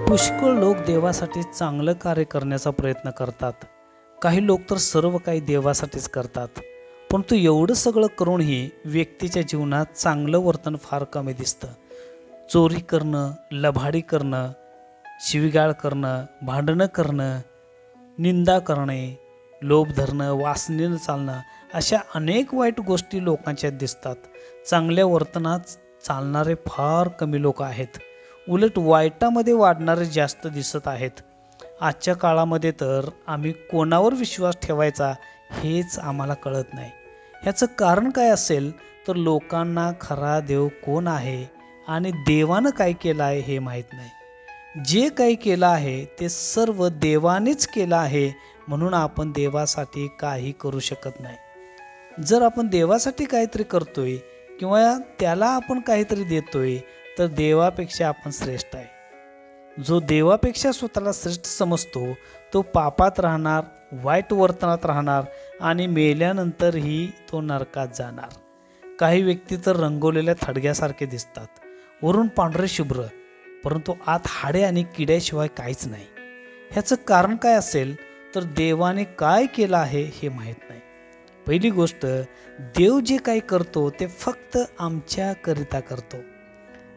पुष्कळ लोक देवासाठी चांगलं कार्य करण्याचा प्रयत्न करतात. काही लोक तर सर्व काही देवासाठीच करतात. परंतु एवढं सगळं करूनही व्यक्तीच्या जीवनात चांगलं वर्तन फार कमी दिसतं. चोरी करणं, लबाडी करणं, शिवीगाळ करणं, भांडणं करणं, निंदा करणे, लोभ धरणं, वासनेनं चालणं, अशा अनेक वाईट गोष्टी लोकांच्यात दिसतात. चांगल्या वर्तनात चालणारे फार कमी लोक आहेत. उलट वाईटामध्ये वाढणारे जास्त दिसत आहेत. आजच्या काळामध्ये तर आम्ही कोणावर विश्वास ठेवायचा हेच आम्हाला कळत नाही. ह्याचं कारण काय असेल तर लोकांना खरा देव कोण आहे आणि देवानं काय केलं आहे हे माहीत नाही. जे काही केलं आहे ते सर्व देवानेच केलं आहे, म्हणून आपण देवासाठी काही करू शकत नाही. जर आपण देवासाठी काहीतरी करतोय किंवा त्याला आपण काहीतरी देतोय तर देवापेक्षा आपण श्रेष्ठ आहे. जो देवापेक्षा स्वतःला श्रेष्ठ समजतो तो पापात राहणार, वाईट वर्तनात राहणार आणि मेल्यानंतरही तो नरकात जाणार. काही व्यक्ती तर रंगवलेल्या थडग्यासारखे दिसतात, वरून पांढरे शुभ्र, परंतु आत हाडे आणि किड्याशिवाय काहीच नाही. ह्याचं कारण काय असेल तर देवाने काय केलं आहे हे माहीत नाही. पहिली गोष्ट, देव जे काही करतो ते फक्त आमच्याकरिता करतो.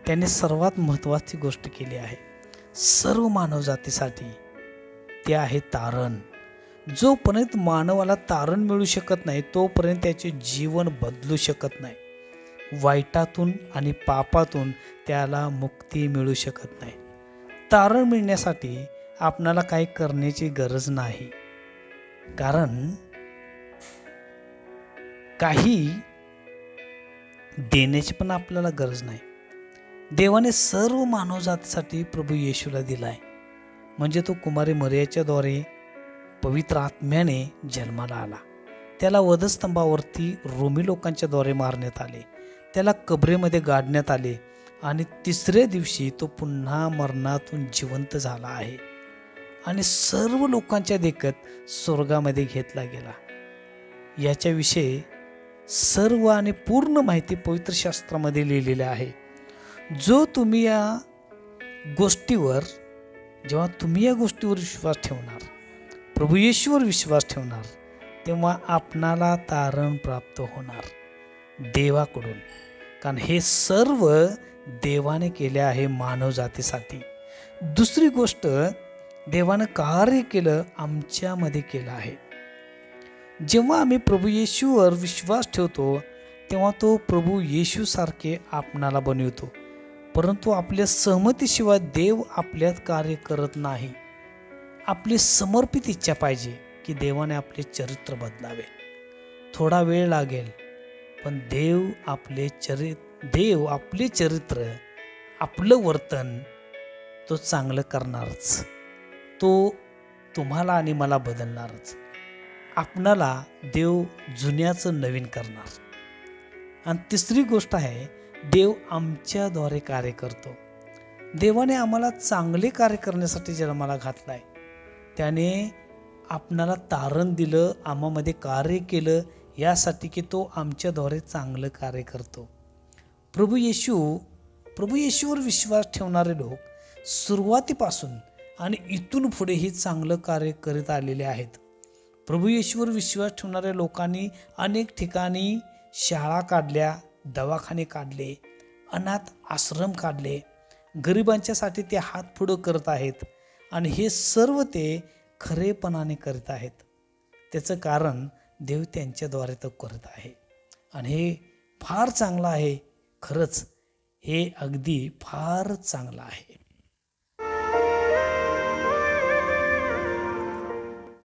त्याने सर्वात महत्त्वाची गोष्ट केली आहे सर्व मानवजातीसाठी, ते आहे तारण. जोपर्यंत मानवाला तारण मिळू शकत नाही तोपर्यंत त्याचे जीवन बदलू शकत नाही. वाईटातून आणि पापातून त्याला मुक्ती मिळू शकत नाही. तारण मिळण्यासाठी आपणाला काही करण्याची गरज नाही, कारण काही देण्याची पण आपल्याला गरज नाही. देवाने सर्व मानवजातीसाठी प्रभू येशूला दिलाय. म्हणजे तो कुमारी मरियाच्या द्वारे पवित्र आत्म्याने जन्माला आला. त्याला वधस्तंभावरती रोमी लोकांच्या द्वारे मारण्यात आले. त्याला कबरेमध्ये गाडण्यात आले आणि तिसऱ्या दिवशी तो पुन्हा मरणातून जिवंत झाला आहे आणि सर्व लोकांच्या देखत स्वर्गामध्ये घेतला गेला. याच्याविषयी सर्व आणि पूर्ण माहिती पवित्र शास्त्रामध्ये लिहिलेली आहे. जेव्हा तुम्ही या गोष्टीवर विश्वास ठेवणार, प्रभू येशूवर विश्वास ठेवणार, तेव्हा आपणाला तारण प्राप्त होणार देवाकडून. कारण हे सर्व देवाने केले आहे मानवजातीसाठी. दुसरी गोष्ट, देवानं कार्य केलं आमच्यामध्ये केलं आहे. जेव्हा आम्ही प्रभू येशूवर विश्वास ठेवतो तेव्हा तो प्रभू येशूसारखे आपणाला बनवतो. परंतु आपल्या सहमतीशिवाय देव आपल्यात कार्य करत नाही. आपली समर्पित इच्छा पाहिजे की देवाने आपले चरित्र बदलावे. थोडा वेळ लागेल, पण देव आपले चरित्र, आपलं वर्तन तो चांगलं करणारच. तो तुम्हाला आणि मला बदलणारच. आपणाला देव जुन्याचं नवीन करणार. आणि तिसरी गोष्ट आहे, देव आमच्याद्वारे कार्य करतो. देवाने आम्हाला चांगले कार्य करण्यासाठी जन्माला घातलाय. त्याने आपणाला तारण दिलं, आम्हामध्ये कार्य केलं यासाठी की तो आमच्याद्वारे चांगलं कार्य करतो. प्रभू येशूवर विश्वास ठेवणारे लोक सुरुवातीपासून आणि इथून पुढेही चांगलं कार्य करीत आलेले आहेत. प्रभू येशूवर विश्वास ठेवणाऱ्या लोकांनी अनेक ठिकाणी शाळा काढल्या, दवाखाने काढले, अनाथ आश्रम काढले, गरिबांच्यासाठी ते हात पुढं करत आहेत आणि हे सर्व ते खरेपणाने करत आहेत. त्याचं कारण देव त्यांच्याद्वारे तो करत आहे आणि हे फार चांगलं आहे. खरंच हे अगदी फार चांगलं आहे.